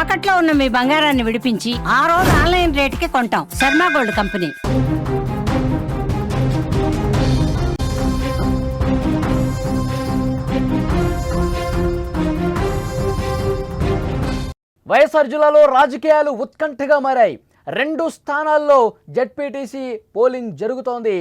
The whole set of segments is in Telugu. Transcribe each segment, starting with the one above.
తాకట్లో ఉన్న మీ బంగారాన్ని విడిపించి ఆ రోజు ఆన్లైన్ రేటుకి కొంటాం. Sharma gold company. వైఎస్ఆర్ జిల్లాలో రాజకీయాలు ఉత్కంఠగా మారాయి. 2 స్థానాల్లో జెడ్పీటీసీ పోలింగ్ జరుగుతోంది.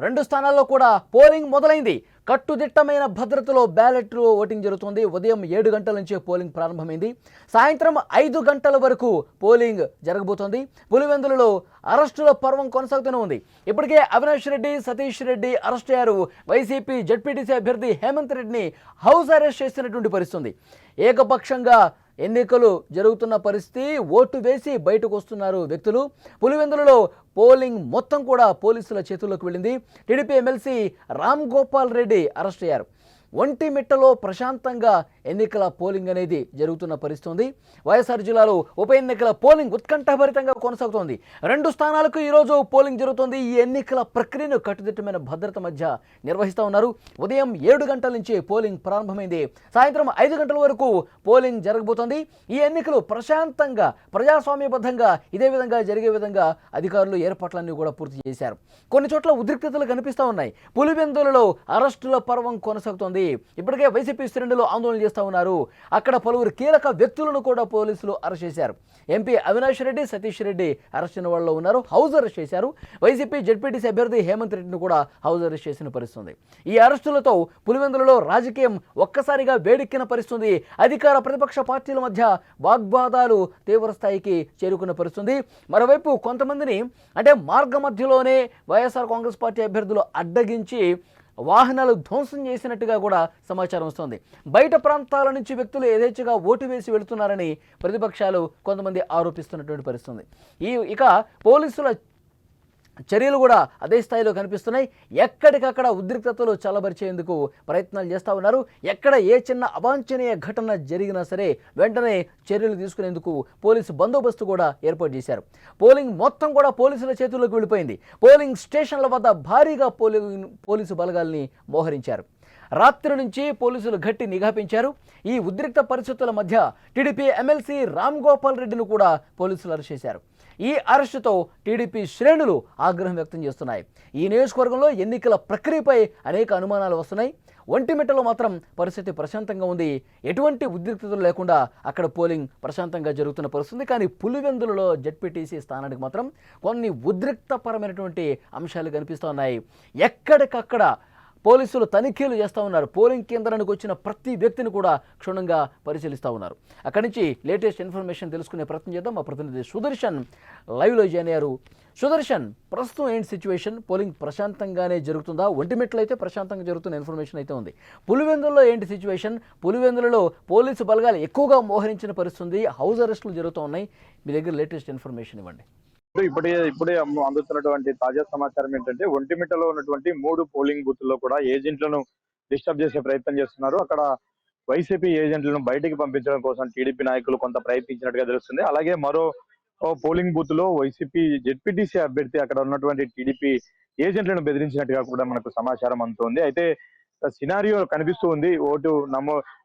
2 స్థానాల్లో కూడా పోలింగ్ మొదలైంది. కట్టుదిట్టమైన భద్రతలో బ్యాలెట్లు ఓటింగ్ జరుగుతోంది. ఉదయం 7 గంటల నుంచే పోలింగ్ ప్రారంభమైంది. సాయంత్రం 5 గంటల వరకు పోలింగ్ జరగబోతోంది. పులివెందులలో అరెస్టుల పర్వం కొనసాగుతూనే ఉంది. ఇప్పటికే అవినాష్ రెడ్డి, సతీష్ రెడ్డి అరెస్ట్ అయ్యారు. వైసీపీ జెడ్పీటీసీ అభ్యర్థి హేమంత్ రెడ్డిని హౌస్ అరెస్ట్ చేసినటువంటి పరిస్థితి. ఏకపక్షంగా ఎన్నికలు జరుగుతున్న పరిస్థితి. ఓటు వేసి బయటకు వస్తున్నారు వ్యక్తులు. పులివెందులలో పోలింగ్ మొత్తం కూడా పోలీసుల చేతుల్లోకి వెళ్ళింది. TDP MLC Ram Gopal Reddy arrest అయ్యారు. ఒంటిమిట్టలో ప్రశాంతంగా ఎన్నికల పోలింగ్ అనేది జరుగుతున్న పరిస్థితి ఉంది. వైఎస్ఆర్ జిల్లాలో ఉప ఎన్నికల పోలింగ్ ఉత్కంఠభరితంగా కొనసాగుతోంది. 2 స్థానాలకు ఈరోజు పోలింగ్ జరుగుతోంది. ఈ ఎన్నికల ప్రక్రియను కట్టుదిట్టమైన భద్రత మధ్య నిర్వహిస్తూ ఉన్నారు. ఉదయం 7 గంటల నుంచి పోలింగ్ ప్రారంభమైంది. సాయంత్రం 5 గంటల వరకు పోలింగ్ జరగబోతోంది. ఈ ఎన్నికలు ప్రశాంతంగా, ప్రజాస్వామ్యబద్ధంగా ఇదే విధంగా జరిగే విధంగా అధికారులు ఏర్పాట్లన్నీ కూడా పూర్తి చేశారు. కొన్ని చోట్ల ఉద్రిక్తతలు కనిపిస్తూ ఉన్నాయి. పులివెందులలో అరెస్టుల పర్వం కొనసాగుతోంది. ఇప్పటికే వైసీపీ శ్రేణులు ఆందోళన చేస్తూ ఉన్నారు. అక్కడ పలువురు కీలక వ్యక్తులను కూడా పోలీసులు అరెస్ట్ చేశారు. ఎంపీ అవినాష్ రెడ్డి, సతీష్ రెడ్డి అరెస్ట్ అయిన వాళ్ళు ఉన్నారు. హౌస్ అరెస్ట్ చేశారు. వైసీపీ జెడ్పీటీసీ అభ్యర్థి హేమంత్ రెడ్డిని కూడా హౌస్ అరెస్ట్ చేసిన పరిస్థితి. ఈ అరెస్టులతో పులివెందులలో రాజకీయం ఒక్కసారిగా వేడెక్కిన పరిస్థితి. అధికార ప్రతిపక్ష పార్టీల మధ్య వాగ్వాదాలు తీవ్ర స్థాయికి చేరుకున్న పరిస్థితి. మరోవైపు కొంతమందిని అంటే మార్గ మధ్యలోనే వైఎస్ఆర్ కాంగ్రెస్ పార్టీ అభ్యర్థులు అడ్డగించి వాహనాలు ధ్వంసం చేసినట్టుగా కూడా సమాచారం వస్తుంది. బయట ప్రాంతాల నుంచి వ్యక్తులు యథేచ్ఛగా ఓటు వేసి వెళుతున్నారని ప్రతిపక్షాలు కొంతమంది ఆరోపిస్తున్నటువంటి పరిస్థితి. ఇక పోలీసుల చర్యలు కూడా అదే స్థాయిలో కనిపిస్తున్నాయి. ఎక్కడికక్కడ ఉద్రిక్తతలు చల్లబరిచేందుకు ప్రయత్నాలు చేస్తూ ఉన్నారు. ఎక్కడ ఏ చిన్న అవాంఛనీయ ఘటన జరిగినా సరే వెంటనే చర్యలు తీసుకునేందుకు పోలీసు బందోబస్తు కూడా ఏర్పాటు చేశారు. పోలింగ్ మొత్తం కూడా పోలీసుల చేతుల్లోకి వెళ్ళిపోయింది. పోలింగ్ స్టేషన్ల వద్ద భారీగా పోలీసు బలగాల్ని మోహరించారు. రాత్రి నుంచి పోలీసులు గట్టి నిఘా పెంచారు. ఈ ఉద్రిక్త పరిస్థితుల మధ్య టీడీపీ ఎమ్మెల్సీ రామ్ గోపాల్ రెడ్డిని కూడా పోలీసులు అరెస్ట్ చేశారు. ఈ అరెస్టుతో టీడీపీ శ్రేణులు ఆగ్రహం వ్యక్తం చేస్తున్నాయి. ఈ నియోజకవర్గంలో ఎన్నికల ప్రక్రియపై అనేక అనుమానాలు వస్తున్నాయి. ఒంటిమిట్టలో మాత్రం పరిస్థితి ప్రశాంతంగా ఉంది. ఎటువంటి ఉద్రిక్తతలు లేకుండా అక్కడ పోలింగ్ ప్రశాంతంగా జరుగుతున్న పరిస్థితి. కానీ పులివెందులలో జెడ్పీటీసీ స్థానానికి మాత్రం కొన్ని ఉద్రిక్తపరమైనటువంటి అంశాలు కనిపిస్తూ ఉన్నాయి. ఎక్కడికక్కడ పోలీసులు తనిఖీలు చేస్తూ ఉన్నారు. పోలింగ్ కేంద్రానికి వచ్చిన ప్రతి వ్యక్తిని కూడా క్షుణ్ణంగా పరిశీలిస్తూ ఉన్నారు. అక్కడి నుంచి లేటెస్ట్ ఇన్ఫర్మేషన్ తెలుసుకునే ప్రయత్నం చేద్దాం. మా ప్రతినిధి సుదర్శన్ లైవ్లో జాయిన్ అయ్యారు. సుదర్శన్, ప్రస్తుతం ఏంటి సిచ్యువేషన్? పోలింగ్ ప్రశాంతంగానే జరుగుతుందా? ఒంటిమిట్లో అయితే ప్రశాంతంగా జరుగుతున్న ఇన్ఫర్మేషన్ అయితే ఉంది. పులివెందుల్లో ఏంటి సిచ్యువేషన్? పులివెందులలో పోలీసు బలగాలు ఎక్కువగా మోహరించిన పరిస్థితి. హౌస్ అరెస్టులు జరుగుతూ ఉన్నాయి. మీ దగ్గర లేటెస్ట్ ఇన్ఫర్మేషన్ ఇవ్వండి. ఇప్పుడే అందుతున్నటువంటి తాజా సమాచారం ఏంటంటే, ఒంటిమిట్టలో ఉన్నటువంటి 3 పోలింగ్ బూత్ల్లో కూడా ఏజెంట్లను డిస్టర్బ్ చేసే ప్రయత్నం చేస్తున్నారు. అక్కడ వైసీపీ ఏజెంట్లను బయటికి పంపించడం కోసం టీడీపీ నాయకులు కొంత ప్రయత్నించినట్టుగా తెలుస్తుంది. అలాగే మరో పోలింగ్ బూత్ లో వైసీపీ జెడ్పీటీసీ అభ్యర్థి అక్కడ ఉన్నటువంటి టీడీపీ ఏజెంట్లను బెదిరించినట్టుగా కూడా మనకు సమాచారం అందుతోంది. అయితే సినారియో కనిపిస్తూ ఉంది.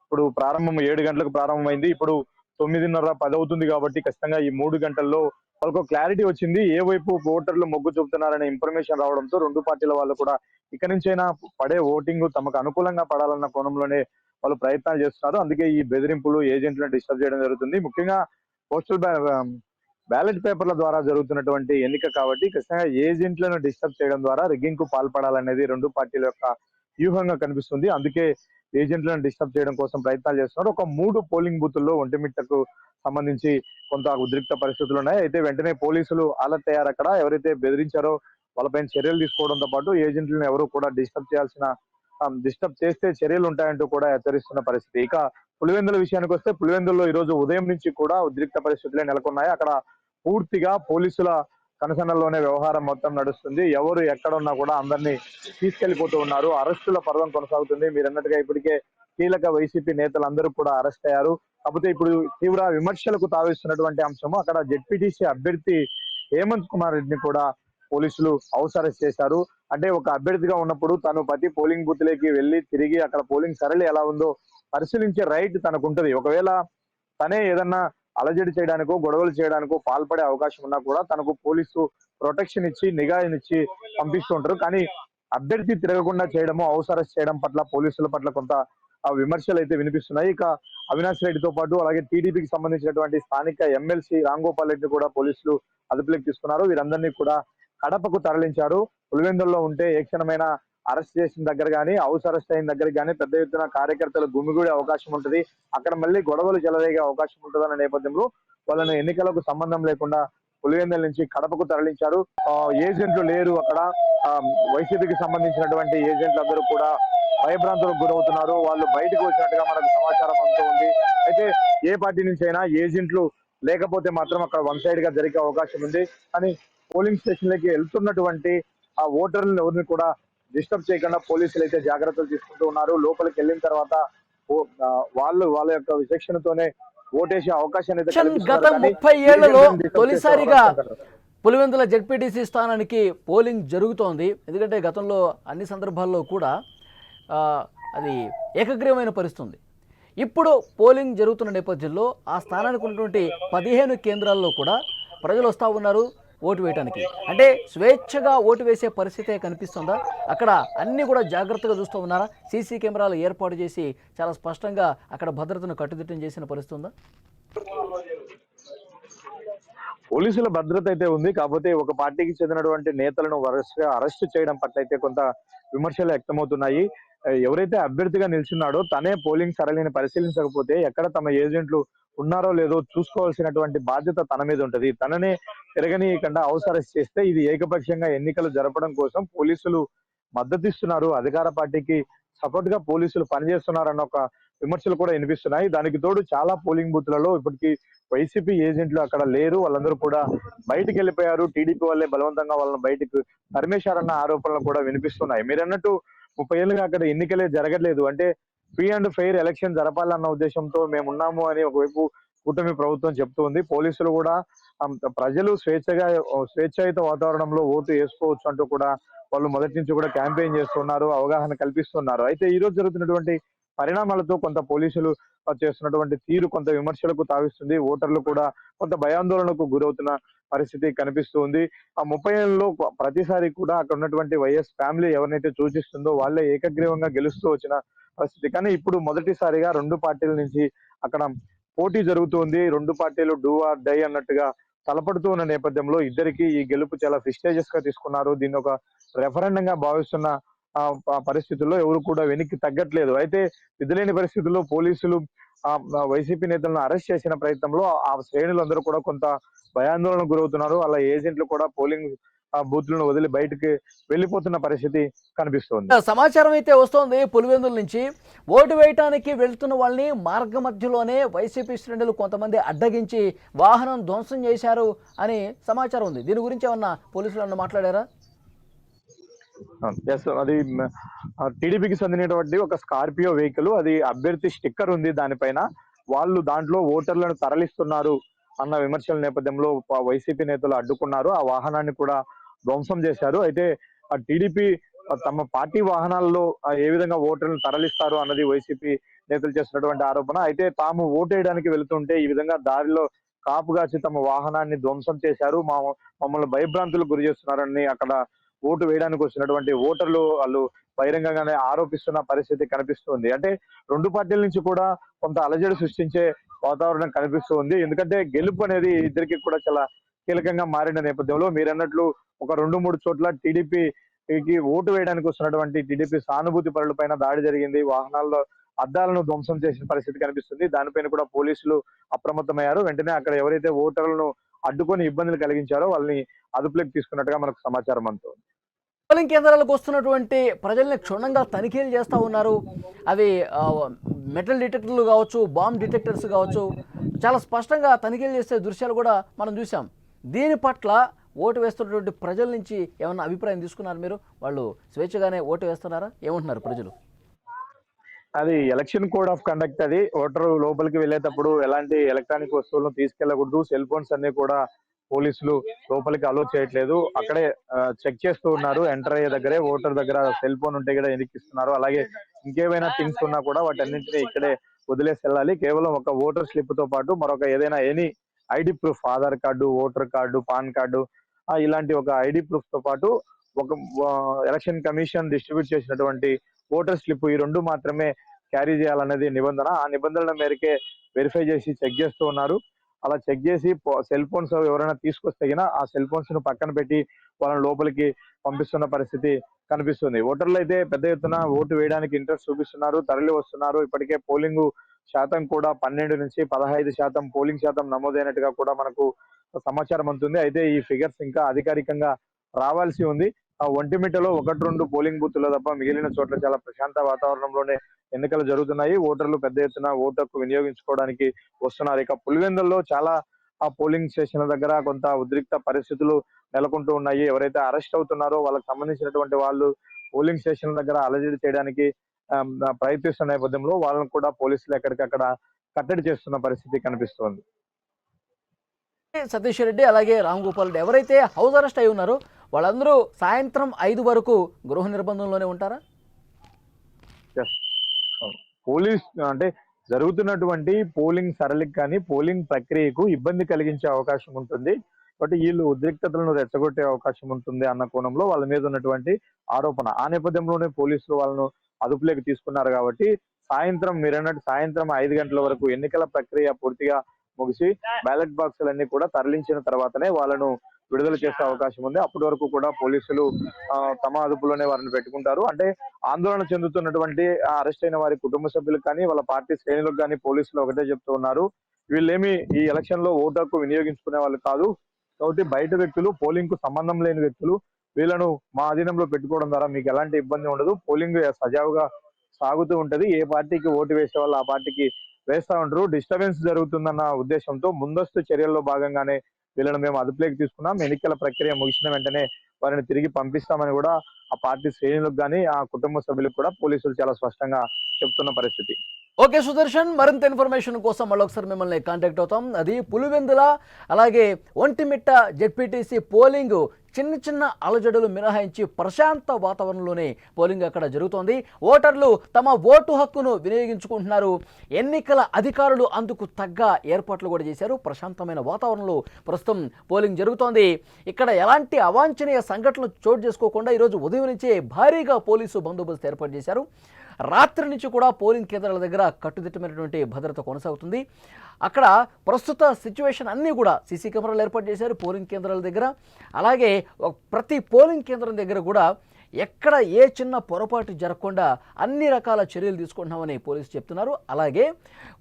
ఇప్పుడు ప్రారంభం 7 గంటలకు ప్రారంభమైంది. ఇప్పుడు 9:30, 10 అవుతుంది. కాబట్టి ఖచ్చితంగా ఈ 3 గంటల్లో వాళ్ళకు క్లారిటీ వచ్చింది. ఏ వైపు ఓటర్లు మొగ్గు చూపుతున్నారనే ఇన్ఫర్మేషన్ రావడంతో 2 పార్టీల వాళ్ళు కూడా ఇక నుంచైనా పడే ఓటింగ్ తమకు అనుకూలంగా పడాలన్న కోణంలోనే వాళ్ళు ప్రయత్నాలు చేస్తున్నారు. అందుకే ఈ బెదిరింపులు, ఏజెంట్లను డిస్టర్బ్ చేయడం జరుగుతుంది. ముఖ్యంగా పోస్టల్ బ్యాలెట్ పేపర్ల ద్వారా జరుగుతున్నటువంటి ఎన్నిక కాబట్టి ఖచ్చితంగా ఏజెంట్లను డిస్టర్బ్ చేయడం ద్వారా రిగ్గింగ్ కు పాల్పడాలనేది 2 పార్టీల యొక్క వ్యూహంగా కనిపిస్తుంది. అందుకే ఏజెంట్లను డిస్టర్బ్ చేయడం కోసం ప్రయత్నాలు చేస్తున్నారు. ఒక 3 పోలింగ్ బూతుల్లో ఒంటిమిట్టకు సంబంధించి కొంత ఉద్రిక్త పరిస్థితులు ఉన్నాయి. అయితే వెంటనే పోలీసులు అలర్ట్ అయ్యారు. అక్కడ ఎవరైతే బెదిరించారో వాళ్ళపైన చర్యలు తీసుకోవడంతో పాటు ఏజెంట్లను ఎవరు కూడా డిస్టర్బ్ చేస్తే చర్యలు ఉంటాయంటూ కూడా హెచ్చరిస్తున్న పరిస్థితి. ఇక పులివెందుల విషయానికి వస్తే, పులివెందుల్లో ఈ రోజు ఉదయం నుంచి కూడా ఉద్రిక్త పరిస్థితులే నెలకొన్నాయి. అక్కడ పూర్తిగా పోలీసుల కనుసన్నల్లోనే వ్యవహారం మొత్తం నడుస్తుంది. ఎవరు ఎక్కడున్నా కూడా అందరినీ తీసుకెళ్లిపోతూ ఉన్నారు. అరెస్టుల పర్వం కొనసాగుతుంది. మీరు అన్నట్టుగా ఇప్పటికే కీలక వైసీపీ నేతలందరూ కూడా అరెస్ట్ అయ్యారు. కాకపోతే ఇప్పుడు తీవ్ర విమర్శలకు తావిస్తున్నటువంటి అంశము, అక్కడ జెడ్పీటీసీ అభ్యర్థి హేమంత్ కుమార్ రెడ్డిని కూడా పోలీసులు హౌస్ అరెస్ట్ చేశారు. అంటే ఒక అభ్యర్థిగా ఉన్నప్పుడు తను ప్రతి పోలింగ్ బూత్ లోకి వెళ్లి తిరిగి అక్కడ పోలింగ్ సరళి ఎలా ఉందో పరిశీలించే రైట్ తనకు ఉంటది. ఒకవేళ తనే ఏదన్నా అలజడి చేయడానికో గొడవలు చేయడానికో పాల్పడే అవకాశం ఉన్నా కూడా తనకు పోలీసు ప్రొటెక్షన్ ఇచ్చి నిఘానిచ్చి పంపిస్తూ ఉంటారు. కానీ అభ్యర్థి తిరగకుండా చేయడము, హౌస్ అరెస్ట్ చేయడం పట్ల పోలీసుల పట్ల కొంత విమర్శలు అయితే వినిపిస్తున్నాయి. ఇక అవినాష్ రెడ్డితో పాటు అలాగే టీడీపీకి సంబంధించినటువంటి స్థానిక ఎమ్మెల్సీ రాంగోపాల్ రెడ్డి కూడా పోలీసులు అదుపులోకి తీసుకున్నారు. వీరందరినీ కూడా కడపకు తరలించారు. పులివెందుల్లో ఉంటే ఏ క్షణమైనా అరెస్ట్ చేసిన దగ్గర కానీ హౌస్ అరెస్ట్ అయిన దగ్గర కానీ పెద్ద ఎత్తున కార్యకర్తలు గుమిగూడే అవకాశం ఉంటుంది. అక్కడ మళ్ళీ గొడవలు చెలరేగే అవకాశం ఉంటుందన్న నేపథ్యంలో వాళ్ళను ఎన్నికలకు సంబంధం లేకుండా పులివెందుల నుంచి కడపకు తరలించారు. ఏజెంట్లు లేరు అక్కడ. వైసీపీకి సంబంధించినటువంటి ఏజెంట్లు అందరూ కూడా భయభ్రాంతులకు గురవుతున్నారు. వాళ్ళు బయటకు వచ్చినట్టుగా మనకు సమాచారం అంతా ఉంది. అయితే ఏ పార్టీ నుంచి అయినా ఏజెంట్లు లేకపోతే మాత్రం అక్కడ వన్ సైడ్ గా జరిగే అవకాశం ఉంది. కానీ పోలింగ్ స్టేషన్లకి వెళ్తున్నటువంటి ఆ ఓటర్లను ఎవరిని కూడా డిస్టర్బ్ చేయకుండా పోలీసులు అయితే జాగ్రత్తలు తీసుకుంటూ ఉన్నారు. లోపలికి వెళ్ళిన తర్వాత వాళ్ళ యొక్క విచక్షణతోనే ఓటేసే అవకాశాన్ని గత 30 ఏళ్లలో తొలిసారిగా పులివెందుల జెడ్పీటీసీ స్థానానికి పోలింగ్ జరుగుతోంది. ఎందుకంటే గతంలో అన్ని సందర్భాల్లో కూడా అది ఏకగ్రీవమైన పరిస్థితి. ఇప్పుడు పోలింగ్ జరుగుతున్న నేపథ్యంలో ఆ స్థానానికి ఉన్నటువంటి 15 కేంద్రాల్లో కూడా ప్రజలు వస్తూ ఉన్నారు ఓటు వేయడానికి. అంటే స్వేచ్ఛగా ఓటు వేసే పరిస్థితే కనిపిస్తుందా? అక్కడ అన్నీ కూడా జాగ్రత్తగా చూస్తూ ఉన్నారా? సీసీ కెమెరాలు ఏర్పాటు చేసి చాలా స్పష్టంగా అక్కడ భద్రతను కట్టుదిట్టం చేసిన పరిస్థితి ఉందా? పోలీసుల భద్రత అయితే ఉంది. కాకపోతే ఒక పార్టీకి చెందినటువంటి నేతలను వరుసగా అరెస్ట్ చేయడం పట్ల అయితే కొంత విమర్శలు వ్యక్తమవుతున్నాయి. ఎవరైతే అభ్యర్థిగా నిల్చున్నాడో తనే పోలింగ్ సరళిని పరిశీలించకపోతే ఎక్కడ తమ ఏజెంట్లు ఉన్నారో లేదో చూసుకోవాల్సినటువంటి బాధ్యత తన మీద ఉంటది. తననే తిరగనీయకుండా హౌస్ అరెస్ట్ చేస్తే ఇది ఏకపక్షంగా ఎన్నికలు జరపడం కోసం పోలీసులు మద్దతిస్తున్నారు, అధికార పార్టీకి సపోర్ట్ గా పోలీసులు పనిచేస్తున్నారన్న ఒక విమర్శలు కూడా వినిపిస్తున్నాయి. దానికి తోడు చాలా పోలింగ్ బూత్లలో ఇప్పటికీ వైసీపీ ఏజెంట్లు అక్కడ లేరు. వాళ్ళందరూ కూడా బయటికి వెళ్ళిపోయారు. టీడీపీ వాళ్ళే బలవంతంగా వాళ్ళని బయటకు తరిమేశారన్న ఆరోపణలు కూడా వినిపిస్తున్నాయి. మీరు అన్నట్టు 30 ఏళ్ళుగా అక్కడ ఎన్నికలే జరగలేదు. అంటే ఫ్రీ అండ్ ఫెయిర్ ఎలక్షన్ జరపాలన్న ఉద్దేశంతో మేము ఉన్నాము అని ఒకవైపు కూటమి ప్రభుత్వం చెప్తూ ఉంది. పోలీసులు కూడా ప్రజలు స్వేచ్ఛాయుత వాతావరణంలో ఓటు వేసుకోవచ్చు అంటూ కూడా వాళ్ళు మొదటి నుంచి కూడా క్యాంపెయిన్ చేస్తున్నారు, అవగాహన కల్పిస్తున్నారు. అయితే ఈ రోజు జరుగుతున్నటువంటి పరిణామాలతో కొంత పోలీసులు చేస్తున్నటువంటి తీరు కొంత విమర్శలకు తావిస్తుంది. ఓటర్లు కూడా కొంత భయాందోళనకు గురవుతున్న పరిస్థితి కనిపిస్తూ ఉంది. ఆ 30 ఏళ్ళలో ప్రతిసారి కూడా అక్కడ ఉన్నటువంటి వైఎస్ ఫ్యామిలీ ఎవరినైతే సూచిస్తుందో వాళ్ళే ఏకగ్రీవంగా గెలుస్తూ వచ్చిన పరిస్థితి. కానీ ఇప్పుడు మొదటిసారిగా 2 పార్టీల నుంచి అక్కడ పోటీ జరుగుతుంది. 2 పార్టీలు డూ ఆర్ డై అన్నట్టుగా తలపడుతూ ఉన్న నేపథ్యంలో ఇద్దరికి ఈ గెలుపు చాలా ప్రెస్టీజియస్ గా తీసుకున్నారు. దీన్ని ఒక రెఫరెండం గా భావిస్తున్న పరిస్థితుల్లో ఎవరు కూడా వెనక్కి తగ్గట్లేదు. అయితే విధులేని పరిస్థితుల్లో పోలీసులు వైసీపీ నేతలను అరెస్ట్ చేసిన ప్రయత్నంలో ఆ శ్రేణులందరూ కూడా కొంత భయాందోళనకు గురవుతున్నారు. అలా ఏజెంట్లు కూడా పోలింగ్ బూత్లను వదిలి బయటకు వెళ్లిపోతున్న పరిస్థితి కనిపిస్తోంది. సమాచారం అయితే వస్తోంది పులివెందుల నుంచి ఓటు వేయటానికి వెళ్తున్న వాళ్ళని మార్గ మధ్యలోనే వైసీపీ శ్రేణులు కొంతమంది అడ్డగించి వాహనం ధ్వంసం చేశారు అని సమాచారం ఉంది. దీని గురించి ఏమన్నా పోలీసులు ఏమన్నా మాట్లాడారా? అది టీడీపీకి చెందినటువంటి ఒక స్కార్పియో వెహికల్, అది అభ్యర్థి స్టిక్కర్ ఉంది దానిపైన. వాళ్ళు దాంట్లో ఓటర్లను తరలిస్తున్నారు అన్న విమర్శల నేపథ్యంలో వైసీపీ నేతలు అడ్డుకున్నారు. ఆ వాహనాన్ని కూడా ధ్వంసం చేశారు. అయితే ఆ టీడీపీ తమ పార్టీ వాహనాల్లో ఏ విధంగా ఓటర్లను తరలిస్తారు అన్నది వైసీపీ నేతలు చేస్తున్నటువంటి ఆరోపణ. అయితే తాము ఓటు వేయడానికి వెళుతుంటే ఈ విధంగా దారిలో కాపుగాచి తమ వాహనాన్ని ధ్వంసం చేశారు, మమ్మల్ని భయభ్రాంతులకు గురి చేస్తున్నారని అక్కడ ఓటు వేయడానికి వచ్చినటువంటి ఓటర్లు వాళ్ళు బహిరంగంగానే ఆరోపిస్తున్న పరిస్థితి కనిపిస్తుంది. అంటే 2 పార్టీల నుంచి కూడా కొంత అలజడి సృష్టించే వాతావరణం కనిపిస్తుంది. ఎందుకంటే గెలుపు అనేది ఇద్దరికి కూడా చాలా కీలకంగా మారిన నేపథ్యంలో మీరన్నట్లు ఒక 2-3 చోట్ల టీడీపీకి ఓటు వేయడానికి వస్తున్నటువంటి టీడీపీ సానుభూతి పరుల పైన దాడి జరిగింది. వాహనాల్లో అద్దాలను ధ్వంసం చేసిన పరిస్థితి కనిపిస్తుంది. దానిపైన కూడా పోలీసులు అప్రమత్తమయ్యారు. వెంటనే అక్కడ ఎవరైతే ఓటర్లను అడ్డుకొని ఇబ్బందులు కలిగించారో వాళ్ళని అదుపులోకి తీసుకున్నట్టుగా మనకు సమాచారం అందుతోంది. పోలింగ్ కేంద్రాలకు వస్తున్నటువంటి ప్రజల్ని క్షుణ్ణంగా తనిఖీలు చేస్తూ ఉన్నారు. అవి మెటల్ డిటెక్టర్లు కావచ్చు, బాంబ్ డిటెక్టర్స్ కావచ్చు, చాలా స్పష్టంగా తనిఖీలు చేసే దృశ్యాలు కూడా మనం చూసాం. దీని పట్ల ఓటు వేస్తున్నటువంటి ప్రజల నుంచి ఏమన్నా అభిప్రాయం తీసుకున్నారు మీరు? వాళ్ళు స్వేచ్ఛగానే ఓటు వేస్తున్నారా? ఏమంటున్నారు ప్రజలు? అది ఎలక్షన్ కోడ్ ఆఫ్ కండక్ట్. అది ఓటరు లోపలికి వెళ్ళేటప్పుడు ఎలాంటి ఎలక్ట్రానిక్ వస్తువులను తీసుకెళ్లకూడదు. సెల్ ఫోన్స్ అన్ని కూడా పోలీసులు లోపలికి అలో చేయట్లేదు. అక్కడే చెక్ చేస్తూ ఉన్నారు. ఎంటర్ అయ్యే దగ్గరే ఓటర్ దగ్గర సెల్ ఫోన్ ఉంటే కూడా ఎన్నికిస్తున్నారు. అలాగే ఇంకేమైనా థింగ్స్ ఉన్నా కూడా వాటన్నింటినీ ఇక్కడే వదిలేసి వెళ్ళాలి. కేవలం ఒక ఓటర్ స్లిప్ తో పాటు మరొక ఏదైనా ID proof, Aadhaar card, voter card, pan card, ఇలాంటి ఒక ఐడి ప్రూఫ్ తో పాటు ఒక ఎలక్షన్ కమిషన్ డిస్ట్రిబ్యూట్ చేసినటువంటి ఓటర్ స్లిప్, ఈ రెండు మాత్రమే క్యారీ చేయాలనేది నిబంధన. ఆ నిబంధనల మేరకే వెరిఫై చేసి చెక్ చేస్తూ ఉన్నారు. అలా చెక్ చేసి సెల్ ఫోన్స్ ఎవరైనా తీసుకొస్తే ఆ సెల్ ఫోన్స్ ను పక్కన పెట్టి వాళ్ళని లోపలికి పంపిస్తున్న పరిస్థితి కనిపిస్తుంది. ఓటర్లు అయితే పెద్ద ఎత్తున ఓటు వేయడానికి ఇంట్రెస్ట్ చూపిస్తున్నారు, తరలి వస్తున్నారు. ఇప్పటికే పోలింగ్ శాతం కూడా 12 నుంచి 15% పోలింగ్ శాతం నమోదైనట్టుగా కూడా మనకు సమాచారం అందుతుంది. అయితే ఈ ఫిగర్స్ ఇంకా అధికారికంగా రావాల్సి ఉంది. ఒంటిమిట్టలో 1-2 పోలింగ్ బూత్లో తప్ప మిగిలిన చోట్ల చాలా ప్రశాంత వాతావరణంలోనే ఎన్నికలు జరుగుతున్నాయి. ఓటర్లు పెద్ద ఎత్తున ఓటు హక్కు వినియోగించుకోవడానికి వస్తున్నారు. ఇక పులివెందుల్లో చాలా పోలింగ్ స్టేషన్ల దగ్గర కొంత ఉద్రిక్త పరిస్థితులు నెలకొంటూ ఉన్నాయి. ఎవరైతే అరెస్ట్ అవుతున్నారో వాళ్ళకి సంబంధించినటువంటి వాళ్ళు పోలింగ్ స్టేషన్ల దగ్గర అలజడి చేయడానికి ప్రయత్నిస్తున్న నేపథ్యంలో వాళ్ళని కూడా పోలీసులు ఎక్కడికక్కడ కట్టడి చేస్తున్న పరిస్థితి కనిపిస్తోంది. సతీష్ రెడ్డి అలాగే రామ్ గోపాల్ రెడ్డి ఎవరైతే హౌస్ అరెస్ట్ అయి ఉన్నారో వాళ్ళందరూ సాయంత్రం 5 వరకు గృహ నిర్బంధంలోనే ఉంటారా? పోలీస్ అంటే జరుగుతున్నటువంటి పోలింగ్ సరళికి కానీ పోలింగ్ ప్రక్రియకు ఇబ్బంది కలిగించే అవకాశం ఉంటుంది. కాబట్టి వీళ్ళు ఉద్రిక్తతలను రెచ్చగొట్టే అవకాశం ఉంటుంది అన్న కోణంలో వాళ్ళ మీద ఉన్నటువంటి ఆరోపణ. ఆ నేపథ్యంలోనే పోలీసులు వాళ్ళను అదుపులోకి తీసుకున్నారు. కాబట్టి సాయంత్రం 5 గంటల వరకు ఎన్నికల ప్రక్రియ పూర్తిగా ముగిసి బ్యాలెట్ బాక్సులన్నీ కూడా తరలించిన తర్వాతనే వాళ్ళను విడుదల చేసే అవకాశం ఉంది. అప్పటి వరకు కూడా పోలీసులు తమ అదుపులోనే వారిని పెట్టుకుంటారు. అంటే ఆందోళన చెందుతున్నటువంటి అరెస్ట్ అయిన వారి కుటుంబ సభ్యులకు కానీ వాళ్ళ పార్టీ శ్రేణులకు కానీ పోలీసులు ఒకటే చెప్తూ ఉన్నారు, వీళ్ళేమి ఈ ఎలక్షన్ లో ఓటు హక్కు వినియోగించుకునే వాళ్ళు కాదు. కాబట్టి బయట వ్యక్తులు, పోలింగ్ కు సంబంధం లేని వ్యక్తులు, వీళ్ళను మా అధీనంలో పెట్టుకోవడం ద్వారా మీకు ఎలాంటి ఇబ్బంది ఉండదు. పోలింగ్ సజావుగా సాగుతూ ఉంటది. ఏ పార్టీకి ఓటు వేసే వాళ్ళు ఆ పార్టీకి వేస్తా ఉంటారు. డిస్టర్బెన్స్ జరుగుతుందన్న ఉద్దేశంతో ముందస్తు చర్యల్లో భాగంగానే వీళ్ళని మేము అదుపులోకి తీసుకున్నాం. ఎన్నికల ప్రక్రియ ముగిసిన వెంటనే వారిని తిరిగి పంపిస్తామని కూడా ఆ పార్టీ శ్రేణులకు కానీ ఆ కుటుంబ సభ్యులకు కూడా పోలీసులు చాలా స్పష్టంగా చెప్తున్న పరిస్థితి. ఓకే సుదర్శన్, మరింత ఇన్ఫర్మేషన్ కోసం మళ్ళొకసారి మిమ్మల్ని కాంటాక్ట్ అవుతాం. అది పులివెందుల అలాగే ఒంటిమిట్ట జెడ్పీటీసీ పోలింగ్ చిన్న అలజడులు మినహాయించి ప్రశాంత వాతావరణంలోనే పోలింగ్ అక్కడ జరుగుతోంది. ఓటర్లు తమ ఓటు హక్కును వినియోగించుకుంటున్నారు. ఎన్నికల అధికారులు అందుకు తగ్గ ఏర్పాట్లు కూడా చేశారు. ప్రశాంతమైన వాతావరణంలో ప్రస్తుతం పోలింగ్ జరుగుతోంది. ఇక్కడ ఎలాంటి అవాంఛనీయ సంఘటనలు చోటు చేసుకోకుండా ఈరోజు ఉదయం నుంచే భారీగా పోలీసు బందోబస్తు ఏర్పాటు చేశారు. రాత్రి నుంచి కూడా పోలింగ్ కేంద్రాల దగ్గర కట్టుదిట్టమైనటువంటి భద్రత కొనసాగుతుంది. అక్కడ ప్రస్తుత సిచ్యువేషన్ అన్నీ కూడా సీసీ కెమెరాలు ఏర్పాటు చేశారు పోలింగ్ కేంద్రాల దగ్గర. అలాగే ప్రతి పోలింగ్ కేంద్రం దగ్గర కూడా ఎక్కడ ఏ చిన్న పొరపాటు జరగకుండా అన్ని రకాల చర్యలు తీసుకుంటున్నామని పోలీసులు చెప్తున్నారు. అలాగే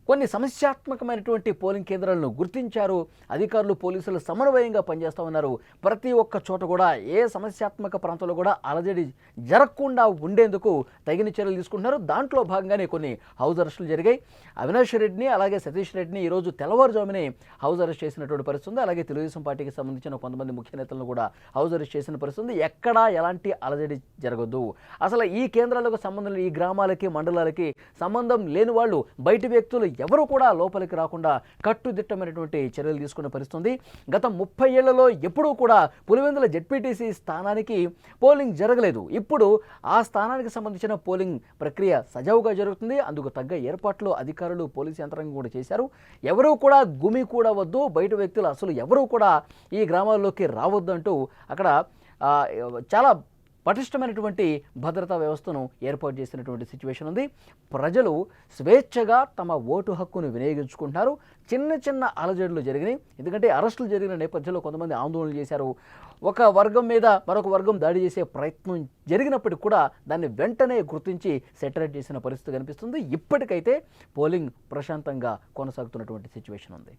కొన్ని సమస్యాత్మకమైనటువంటి పోలింగ్ కేంద్రాలను గుర్తించారు. అధికారులు, పోలీసులు సమన్వయంగా పనిచేస్తామన్నారు. ప్రతి ఒక్క చోట కూడా ఏ సమస్యాత్మక ప్రాంతంలో కూడా అలజడి జరగకుండా ఉండేందుకు తగిన చర్యలు తీసుకుంటున్నారు. దాంట్లో భాగంగానే కొన్ని హౌస్ అరెస్టులు జరిగాయి. అవినాష్ రెడ్డిని అలాగే సతీష్ రెడ్డిని ఈరోజు తెల్లవారుజామునే హౌస్ అరెస్ట్ చేసినటువంటి పరిస్థితి ఉంది. అలాగే తెలుగుదేశం పార్టీకి సంబంధించిన కొంతమంది ముఖ్య నేతలను కూడా హౌస్ అరెస్ట్ చేసిన పరిస్థితి ఉంది. ఎక్కడా ఎలాంటి అలజడి జరగదు. అసలు ఈ కేంద్రాలకు సంబంధం, ఈ గ్రామాలకి, మండలాలకి సంబంధం లేని వాళ్ళు, బయటి వ్యక్తులు ఎవరు కూడా లోపలికి రాకుండా కట్టుదిట్టమైనటువంటి చర్యలు తీసుకునే పరిస్థితుంది. గత 30 ఏళ్లలో ఎప్పుడూ కూడా పులివెందుల జెడ్పీటీసీ స్థానానికి పోలింగ్ జరగలేదు. ఇప్పుడు ఆ స్థానానికి సంబంధించిన పోలింగ్ ప్రక్రియ సజావుగా జరుగుతుంది. అందుకు తగ్గ ఏర్పాట్లు అధికారులు, పోలీసు యంత్రాంగం కూడా చేశారు. ఎవరూ కూడా గుమి కూడా వద్దు, బయట వ్యక్తులు అసలు ఎవరూ కూడా ఈ గ్రామాల్లోకి రావద్దు అంటూ అక్కడ చాలా పటిష్టమైనటువంటి భద్రతా వ్యవస్థను ఏర్పాటు చేసినటువంటి సిచ్యువేషన్ ఉంది. ప్రజలు స్వేచ్ఛగా తమ ఓటు హక్కును వినియోగించుకుంటున్నారు. చిన్న అలజడులు జరిగినాయి. ఎందుకంటే అరెస్టులు జరిగిన నేపథ్యంలో కొంతమంది ఆందోళనలు చేశారు. ఒక వర్గం మీద మరొక వర్గం దాడి చేసే ప్రయత్నం జరిగినప్పటికీ కూడా దాన్ని వెంటనే గుర్తించి సెటరేట్ చేసిన పరిస్థితి కనిపిస్తుంది. ఇప్పటికైతే పోలింగ్ ప్రశాంతంగా కొనసాగుతున్నటువంటి సిచ్యువేషన్ ఉంది.